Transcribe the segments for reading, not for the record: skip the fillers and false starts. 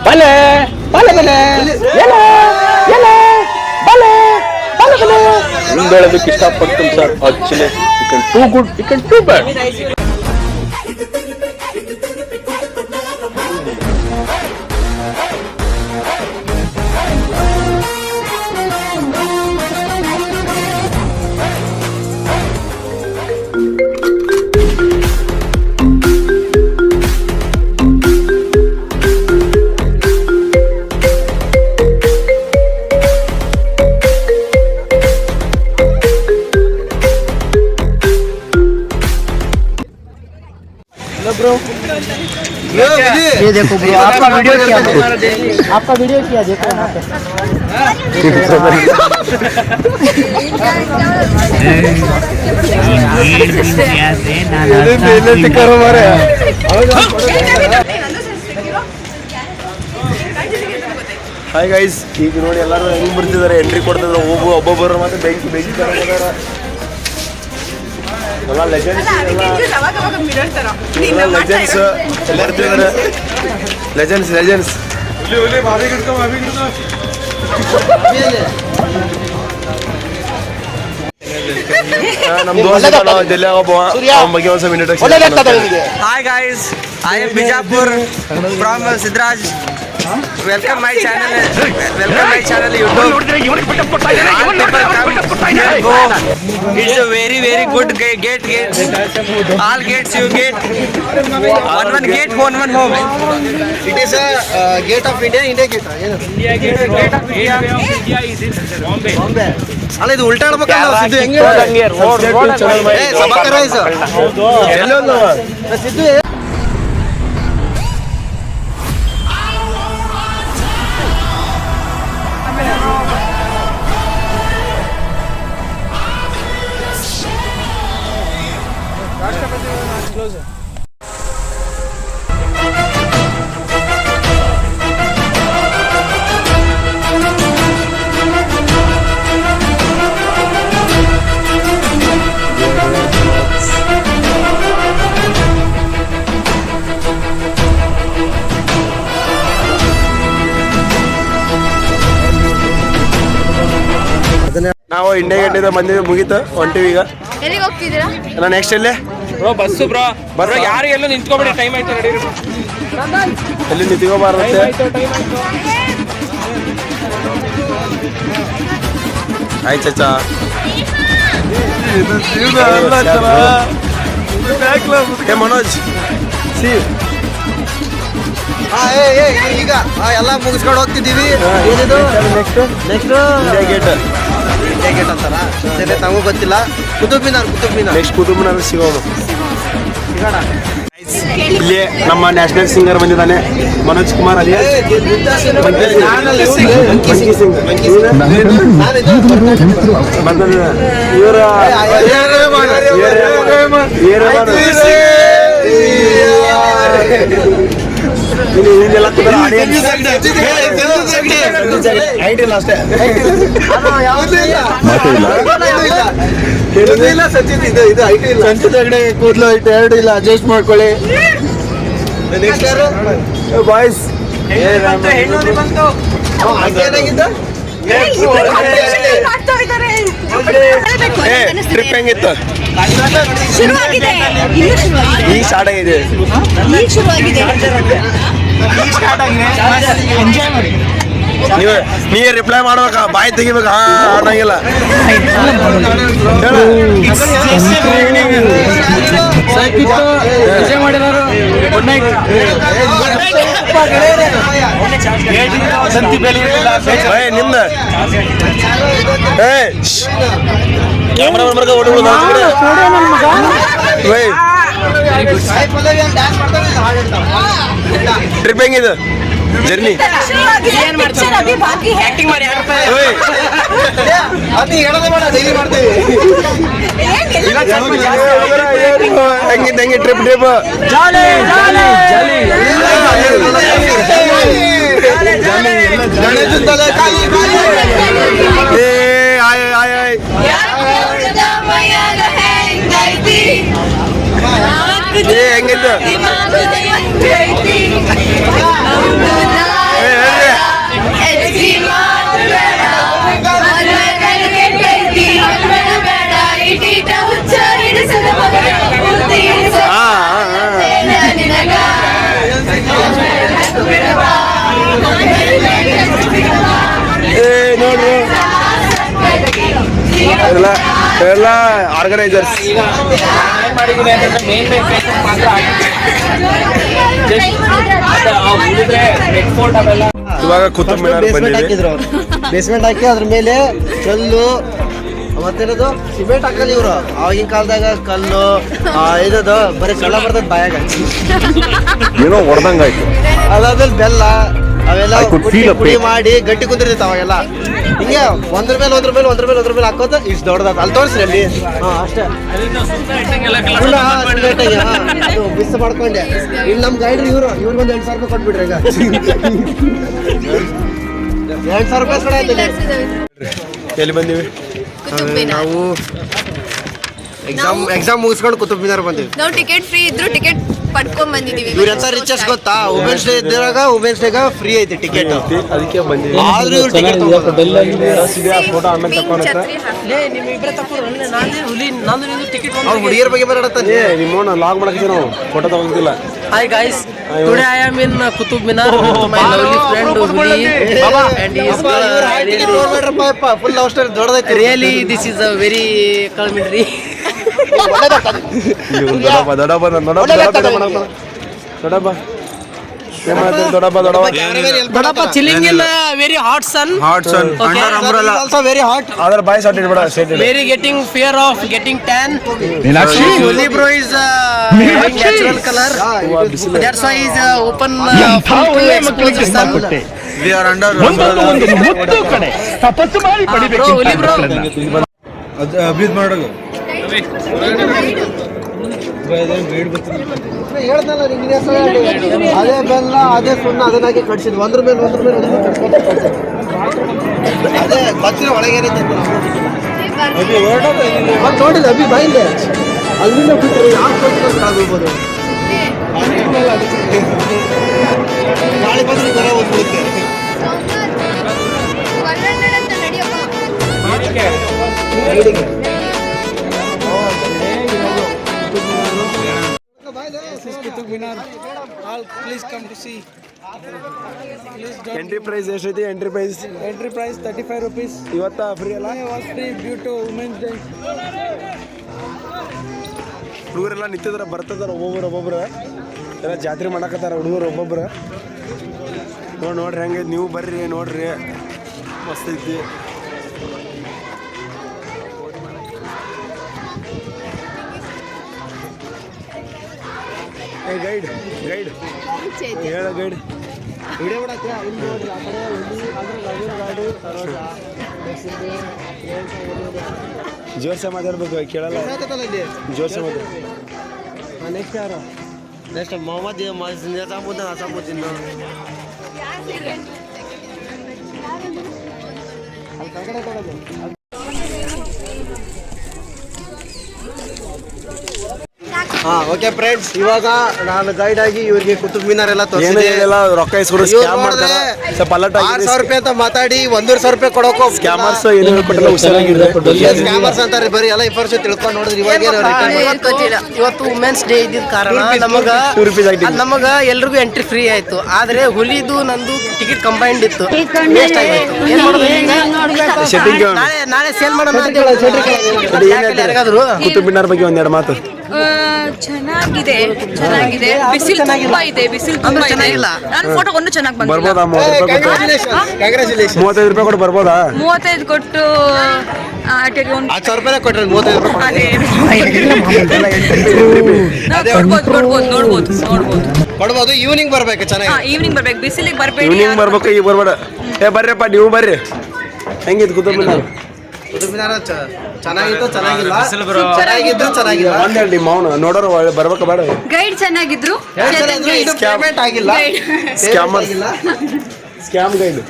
ಬಲೆ ಬಲೆ ಬಲೆ ಎಲೆ ಎಲೆ ಬಲೆ ಬಲೆ ಬಲೆ ಮುಂದೊಳದಕ್ಕೆ ಇಷ್ಟಪಡ್ತೀನಿ sir. Actually you can too good you can too bad. ये देखो ब्रो, आपका वीडियो क्या ब्रो? आपका वीडियो क्या देखो यहाँ पे। ಹಾಯ್ ಗೈಸ್, ಈಗ ನೋಡಿ ಎಲ್ಲರೂ ಹೆಂಗ್ ಬರ್ತಿದ್ದಾರೆ, ಎಂಟ್ರಿ ಕೊಡ್ತಿದ್ರು. ಒಬ್ಬೊಬ್ಬರು ಮತ್ತೆ ಬೆಂಕಿ ಬೆಂಕಿ ಎಲ್ಲ ಲೆಜೆಂಡ್ಸ್ ಬರ್ತಿದ್ದಾರೆ. ಲೆಜೆಂಡ್ಸ್ ಲೆಜೆಂಡ್ಸ್ ನಮ್ಮ ದೋಸ್ತ ಡೆಲ್ಲಿ ಒಬ್ಬ ಅವನ ಬಗ್ಗೆ ಒಂದು introduction. Hi guys, I am Bijapur from Sidraj. Welcome my channel. Welcome my channel YouTube. It's a very good gate. All gates you get. One gate, one home. It is a gate of India. India gate of India is in Bombay. ಅಲ್ಲ ಇದು ಉಲ್ಟಾ ಆಡ್ಬೇಕಲ್ಲ ಸಿದ್ದು. ಹೆಂಗೆ ಸಭಾಕರ ಸಿದ್ದು. ನಾವು India ಗೇಟಿಂದ ಬಂದಿದ್ದು ಮುಗೀತು, ಹೊಂಟಿವಿ ಈಗ. ಎಲ್ಲಿಗೆ ಹೋಗ್ತಿದ್ದೀರಾ? ನಾನು ನೆಕ್ಸ್ಟ್ ಎಲ್ಲಿ ಬ್ರೋ ಬಸ್ಸು ಬ್ರೋ ಬರೋ ಯಾರು ಎಲ್ಲೂ ನಿಂತ್ಕೊಬೇಡಿ, ಟೈಮ್ ಆಯ್ತು ರೆಡಿ. ಎಲ್ಲಿ ನಿಂತ್ಕೋಬಾರ್ದಂತೆ. ಆಯ್ತು ಚಚ್ಚಾ. ಏ ಮನೋಜ್ ಸಿ ಈಗ ಎಲ್ಲ ಮುಗಿಸ್ಕೊಂಡು ಹೋಗ್ತಿದ್ದೀವಿ. ಏನಿದು ನೆಕ್ಸ್ಟ್ ಇಂಡಿಯಾ ಗೇಟ್ ಅಂತಾರ ತಮಗೂ ಗೊತ್ತಿಲ್ಲ. ಕುತುಬ್ ಮಿನಾರ್ ನೆಕ್ಸ್ಟ್ ಕುತುಬ್ ಮಿನಾರ್ ಸಿಗೋಣ. ಇಲ್ಲಿ ನಮ್ಮ ನ್ಯಾಷನಲ್ ಸಿಂಗರ್ ಬಂದಿದ್ದಾನೆ, ಮನೋಜ್ ಕುಮಾರ್ ಅಲಿಯಾಸ್ ಮಂಕಿ ಸಿಂಗ್ ಇವರು ಹಿಂದೆಲ್ಲ ಐಡಿಲ್ಲ ಅಷ್ಟೇ. ಕೂದಲು ಐತೆ, ಎರಡು ಇಲ್ಲ, ಅಡ್ಜಸ್ಟ್ ಮಾಡ್ಕೊಳ್ಳಿ. ಬಾಯ್ಸ್ ಟ್ರಿಪ್ ಹೆಂಗಿತ್ತು? ಈಗ ಸ್ಟಾರ್ಟ್ ಆಗಿದೆ. ನೀವೇ ರಿಪ್ಲೈ ಮಾಡ್ಬೇಕಾ, ಬಾಯಿ ತೆಗಿಬೇಕಾ? ಅನ್ನಂಗಿಲ್ಲ. ನಿಮ್ದು ಕ್ಯಾಮ್ರಾ ಬರ್ಬೇಕು, ಓಡಿಬಿಡುದು ಟ್ರಿಪ್ ಹೆಂಗಿದು ಜರ್ನಿ? ಹೆಂಗಿದ್ದು ಹೆಂಗೆ ಟ್ರಿಪ್ ಹೆಂಗಿತ್ತು ನೋಡ್ರಿ ಎಲ್ಲ ಆರ್ಗನೈಸರ್ಸ್ ಇವಾಗ ಕುತುಬ್ ಮಿನಾರ್ ಬಂದಿದೆ. ಬೇಸ್ಮೆಂಟ್ ಹಾಕಿ ಅದ್ರ ಮೇಲೆ ಕಲ್ಲು ಮತ್ತೇನದು ಸಿಮೆಂಟ್ ಹಾಕಲ್ಲ ಇವ್ರು. ಆವಾಗಿನ ಕಾಲದಾಗ ಕಲ್ಲು ಇದದು ಬರೀ ಕಳ್ಳ ಬರ್ತದ ಬಾಯಾಗ. ಏನೋ ಹೊಡೆದಂಗಾಯ್ತು. ಅದಾದ್ಮೇಲೆ ಬೆಲ್ಲ ಅವೆಲ್ಲ I could feel a ಪುಡಿ pain. ಮಾಡಿ ಗಟ್ಟಿ ಕುಂದಿರ್ತೈತೆ ಅವಾಗೆಲ್ಲ. ಹಿಂಗೆ ಒಂದ್ರ ಮೇಲೆ ಹಾಕೋತ ಇಷ್ಟು ದೊಡ್ಡದ ಅಲ್ಲಿ ತೋರಿಸ್ರಿ ಅಲ್ಲಿ. ಅಷ್ಟೇ ಅದು ಮಿಸ್ ಮಾಡ್ಕೊಂಡೆ. ಇಲ್ಲಿ ನಮ್ಮ ಗೈಡ್ರು ಇವ್ರಿಗೊಂದು 2,000 ರೂಪಾಯಿ ಕೊಟ್ಬಿಡ್ರಿ ಈಗ. 2,000 ರೂಪಾಯಿ ಕಡೆ ಆಯ್ತು. ಎಲ್ಲಿ ಬಂದೀವಿ ನಾವು ಎಕ್ಸಾಮ್ ಮುಗಿಸ್ಕೊಂಡು ಕುತುಬ್ ಮಿನಾರ್ ಬಂದಿವಿ. ನಾವು ಟಿಕೆಟ್ ಫ್ರೀ ಇದ್ರು ಟಿಕೆಟ್ ಪಡ್ಕೊಂಡ್ ಬಂದಿದೀವಿ. ಇವ್ರ ಎಂತ ರಿಚಸ್ ಗೊತ್ತಾ? ವುಮೆನ್ಸ್ ಡೇ ಇದ್ದಾಗ ವುಮೆನ್ಸ್ ಡೇಗ ಫ್ರೀ ಐತಿ ಟಿಕೆಟ್. ಅದಕ್ಕೆ ಬಂದೀವಿ. ಆದ್ರೂ ಇವ್ರು ಟಿಕೆಟ್ ಫೋಟೋ ಆಮೇಲೆ ತಕೊಂಡ್ರೆ ಅವ್ರು ಹುಡುಗಿಯರ ಬಗ್ಗೆ ಬರಡತ್ತಾನೆ. ನಿಮ್ಮನ್ನ ಲಾಗ್ ಮಾಡಕ್ಕೆ ನಾವು ಫೋಟೋ ತಗೊಂಡಿಲ್ಲ. Hi guys, today I am in Qutub Minar with my lovely friend Huli and he is full love story ದೊಡ್ಡದೈತಿ. really this is a very commentary. Dodappa chilling in a very hot sun. Okay. Also very hot. ಅದರ ಬಾಯ್ ಸಾಟ್ ಇಡ್ಬೇಡ. Very getting fear of getting tan. Huli bro is having natural color. That's why he's open full to expose the sun. We are under Bro, Huli bro. ಅಭ್ಯುತ್ ಮಾಡೋದು. ಹೇಳ್ದಲ್ಲ ನಿಂಗೆ ಅದೇ ಬೆಲ್ಲ ಅದೇ ಸುಣ್ಣ ಅದನ್ನಾಗಿ ಕಟ್ಸಿದ್ವಿ. ಒಂದ್ರ ಮೇಲೆ ಅದೇ ಗೊತ್ತಿರೋ ಒಳಗೇನೈತೆ ನೋಡಿಲ್ಲ ಅಭಿ ಬಾಯಿಲೆ ಅಲ್ಲಿಂದ ಬಿಟ್ಟರೆ ಯಾವ ಹೋಗ್ಬೋದು. ಗಾಳಿ ಬಂದ್ರೆ ಬರೋ ಹೋಗ್ಬಿಡುತ್ತೆ. ಎಂಟ್ರಿ ಪ್ರೈಸ್ ಎಷ್ಟೈತಿ? Entry price 35 rupees. ಇವತ್ತ ಫ್ರೀ ಅಲ್ಲ? Free due to Women's Day. ಹುಡುಗರೆಲ್ಲ ನಿಂತಿದ್ರ ಬರ್ತದಾರ ಒಬ್ಬೊಬ್ರು ಎಲ್ಲ ಜಾತ್ರೆ ಮಾಡಕತ್ತಾರ ಹುಡುಗರು ಒಬ್ಬೊಬ್ರು. ನೋಡ್ರಿ ಹೆಂಗೈತಿ. ನೀವು ಬರ್ರಿ ನೋಡ್ರಿ, ಮಸ್ತ್ ಐತಿ. ಗೈಡ್ ಹೇಳ ಗೈಡ್. ವಿಡಿಯೋ ಬಿಡಕ್ಕೆ ಇಲ್ಲಿ ನೋಡ್ರಿ ಆ ಕಡೆ ಗಾಡಿ ಜೋರ್ಸೆ ಮಾತಾಡ್ಬೇಕು, ಕೇಳಲ್ಲ. ಜೋರ್ಸೆ ಮಾತಾಡ. ನೆಕ್ಸ್ಟ್ ಯಾರು? ನೆಕ್ಸ್ಟ್ ಮೊಹಮ್ಮದ್ ಅಸಾಮುದ್ದೀನ್. ಅಲ್ಲಿ ಕಡೆ ಕೊಡೋದು. ಓಕೆ ಫ್ರೆಂಡ್ಸ್, ಇವಾಗ ನಾನು ಗೈಡ್ ಆಗಿ ಇವ್ರಿಗೆ ಕುತುಬ್ ಮಿನಾರ್ ಎಲ್ಲ ರೊಕ್ಕ ಇಸ್ಕೊಡು ಸ್ಕ್ಯಾಮ್ ಮಾಡ್ತಾರೆ. ಸ್ವಲ್ಪ ಅಲರ್ಟ್ ಆಗಿ 6,000 ರೂಪಾಯಿ ಅಂತ ಮಾತಾಡಿ 1,500 ರೂಪಾಯಿ ಕೊಡೋಕೆ ಸ್ಕ್ಯಾಮರ್ಸ್ ಏನು ಹೇಳ್ಕೊಟ್ಟಲ್ಲ ಹುಷಾರಾಗಿರ್ಬೇಕು. ಸ್ಕ್ಯಾಮರ್ಸ್ ಅಂತಾರೆ. ಬರೀ ಎಲ್ಲ ಇನ್ಫಾರ್ಮೇಶನ್ ತಿಳ್ಕೊಂಡು ನೋಡಿದ್ರೆ ಇವಾಗ ಇವತ್ತು ವುಮೆನ್ಸ್ ಡೇ ಇದ್ದಿದ್ದ ಕಾರಣ ನಮಗ ಎಲ್ರಿಗೂ ಎಂಟ್ರಿ ಫ್ರೀ ಆಯ್ತು. ಆದ್ರೆ ಹುಲಿದು ನಂದು ಟಿಕೆಟ್ ಕಂಬೈಂಡ್ ಇತ್ತು. ನಾಳೆ ಸೇಲ್ ಮಾಡೋಣ ಅಂತ ಯಾರಿಗಾದ್ರು ಕುತುಬ್ ಮಿನಾರ್ ಬಗ್ಗೆ ಒಂದೆರಡು ಮಾತು. ಚೆನ್ನಾಗಿದೆ. ಬಿಸಿಲು ತುಂಬಾ ಇದೆ. ಚೆನ್ನಾಗಿಲ್ಲ. ನಾನು ಫೋಟೋ ಒಂದು ಚೆನ್ನಾಗಿ ಬಂದಿಲ್ಲ. ಬರ್ಬೋದಾ? 35 ರೂಪಾಯಿ ಕೊಟ್ಟು ಬರ್ಬೋದಾ? 35 ಕೊಟ್ಟು 10,000 ರೂಪಾಯಿ ಕೊಟ್ರೆ 35 ರೂಪಾಯಿ ಕೊಡ್ಬೋದು. ಈವ್ನಿಂಗ್ ಬರ್ಬೇಕು. ಚೆನ್ನಾಗಿ ಈವ್ನಿಂಗ್ ಬರ್ಬೇಕು. ಬಿಸಿಲಿಗೆ ಬರ್ಬೇಡಿ. ಈವ್ನಿಂಗ್ ಬರ್ಬೇಕು, ಈಗ ಬರ್ಬೇಡ. ಬರ್ರಪ್ಪ ನೀವು ಬರ್ರಿ. ಹೆಂಗಿತ್ತು ಕುತುಬ್ ಮಿನಾರ್? ಕುತುಬ್ ಮಿನಾರ್ ಚೆನ್ನಾಗಿತ್ತು, ಚೆನ್ನಾಗಿಲ್ಲ. ಚೆನ್ನಾಗಿದ್ದು ಚೆನ್ನಾಗಿಲ್ಲ. ಒಂದೇಳಿ ನಿಮ್ಮ ಅವನು ನೋಡೋರು ಬರ್ಬೇಕು ಬೇಡ? ಗೈಡ್ ಚೆನ್ನಾಗಿದ್ರು. ಪೇಮೆಂಟ್ ಆಗಿಲ್ಲ. Scammers scam guide.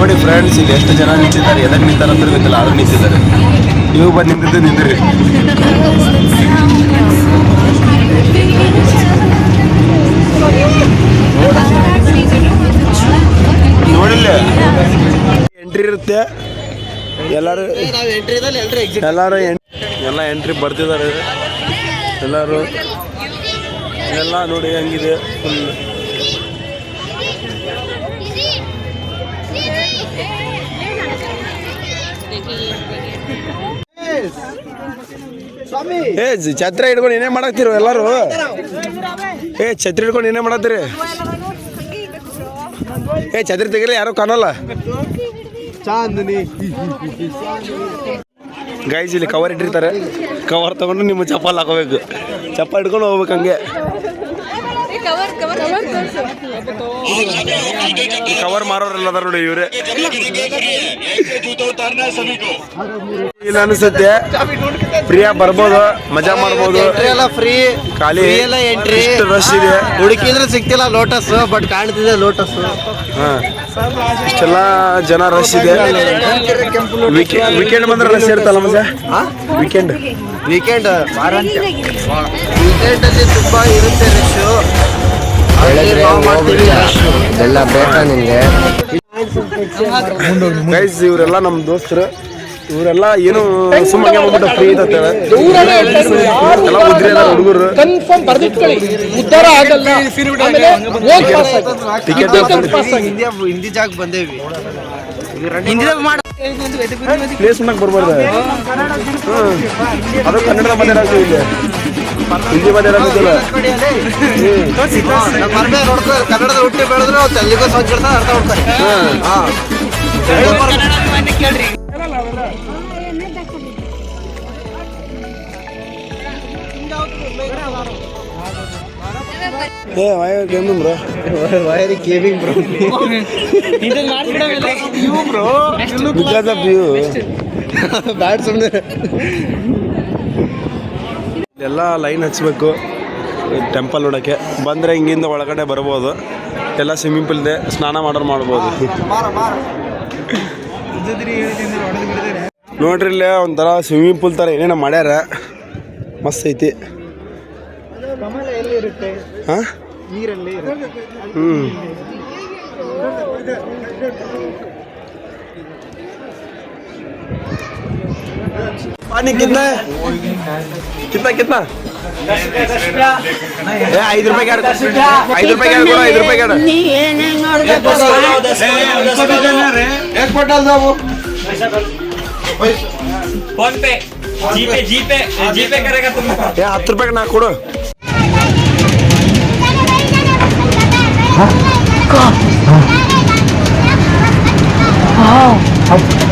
ನೋಡಿ ಫ್ರೆಂಡ್ಸ್, ಇಲ್ಲಿ ಎಷ್ಟು ಜನ ನಿಂತಿದ್ದಾರೆ, ಎದಕ್ಕೆ ನಿಂತಾರೆ ಅಂತ ಗೊತ್ತಿಲ್ಲ, ಆದ್ರೂ ನಿಂತಿದ್ದಾರೆ. ನೀವು ಬಂದು ನಿಂತಿರಿ. ನೋಡಿಲ್ಲ, ಎಂಟ್ರಿ ಇರುತ್ತೆ. ಎಲ್ಲರೂ ಎಲ್ಲ ಎಂಟ್ರಿ ಬರ್ತಿದ್ದಾರೆ. ಎಲ್ಲರೂ ಎಲ್ಲ ನೋಡಿ ಹೆಂಗಿದೆ ಫುಲ್. ಛತ್ರಿ ಹಿಡ್ಕೊಂಡು ಏನೇ ಮಾಡಾಕ್ತಿರೋ ಎಲ್ಲರೂ? ಛತ್ರಿ ಹಿಡ್ಕೊಂಡು ಏನೇ ಮಾಡತ್ತೀರಿ? ಛತ್ರಿ ತೆಗಿರಿ, ಯಾರು ಕಾಣಲ್ಲ. ಗೈಸ್ ಇಲ್ಲಿ ಕವರ್ ಇಟ್ಟಿರ್ತಾರೆ, ಕವರ್ ತಗೊಂಡು ನಿಮ್ಮ ಚಪ್ಪಲ್ ಹಾಕೋಬೇಕು, ಚಪ್ಪಲ್ ಹಿಡ್ಕೊಂಡು ಹೋಗ್ಬೇಕು ಹಂಗೆ. ಕವರ್ ಮಾರೋರೆಲ್ಲ ಅದಾರ ನೋಡಿ ಇವ್ರೆ. ಇಲ್ಲ ಅನಿಸುತ್ತೆ, ಫ್ರೀಯಾ ಬರ್ಬೋದು, ಮಜಾ ಮಾಡ್ಬೋದು. ಎಲ್ಲ ಫ್ರೀ, ಖಾಲಿ ಎಲ್ಲ ಎಂಟ್ರಿ. ರಶ್ ಇದೆ, ಹುಡುಕಿದ್ರೆ ಸಿಗ್ತಿಲ್ಲ ಲೋಟಸ್, ಬಟ್ ಕಾಣ್ತಿದೆ ಲೋಟಸ್. ಇಷ್ಟೆಲ್ಲ ಜನ ರಶ್ ಇದೆ. ವೀಕೆಂಡ್ ಬಂದ್ರೆ ರಶ್ ಇರ್ತಲ್ಲ ಮಜಾ. ವೀಕೆಂಡ್ ಅಲ್ಲಿ ತುಂಬಾ ಇರುತ್ತೆ ರಶ್. ಎಲ್ಲ ಬೇಕಾ ನಿನ್ಗೆ? ಗೈಸ್ ಇವರೆಲ್ಲ ನಮ್ಮ ದೋಸ್ತರು. ಇವರೆಲ್ಲ ಏನು ಸುಮ್ಮನೆ ಹೋಗ್ಬಿಟ್ಟು ಫ್ರೀ ಇರುತ್ತೆ ಎಲ್ಲ ಉದ್ರಿ ಅದ ಹುಡುಗರು. ಕನ್ಫರ್ಮ್ ಬರ್ದಿಟ್ಕೊಳ್ಳಿ, ಉದ್ಧಾರ ಆಗಲ್ಲ. ಟಿಕೆಟ್ ಹಿಂದಿ ಜಾಗ ಬಂದೇವಿ. ಪ್ಲೇಸ್ ಮಾಡಕ್ ಬರ್ಬಾರ್ದು. ಅದು ಕನ್ನಡದ ಮಾತಾಡೋದು ಇಲ್ಲ, ಹಿಂದಿ ಮಾತಾಡೋದಿಲ್ಲ. ಕನ್ನಡದ ಹುಟ್ಟಿ ಬೆಳೆದ್ರೆ ತೆಲುಗು ಸಂಸ್ಕೃತ ಅರ್ಥ ಮಾಡ್ತಾರೆ. ಎಲ್ಲ ಲೈನ್ ಹಚ್ಚಬೇಕು ಟೆಂಪಲ್ ನೋಡೋಕ್ಕೆ. ಬಂದರೆ ಹಿಂಗಿಂದ ಒಳಗಡೆ ಬರ್ಬೋದು. ಎಲ್ಲ ಸ್ವಿಮ್ಮಿಂಗ್ ಪೂಲ್ ಇದೆ, ಸ್ನಾನ ಮಾಡೋರು ಮಾಡ್ಬೋದು. ನೋಡ್ರಿ ಇಲ್ಲೇ ಒಂಥರ ಸ್ವಿಮ್ಮಿಂಗ್ ಪೂಲ್ ಥರ ಏನೇನೋ ಮಾಡ್ಯಾರ, ಮಸ್ತ್ ಐತಿ. ಹಾಂ पानी कितना है? कितना कितना? 5 रुपए का 5 रुपए का बोलो, 5 रुपए का एक बोतल दो वो फोन पे जीपे करेगा तुम? 10 रुपए का ना कोड़ो. Wow.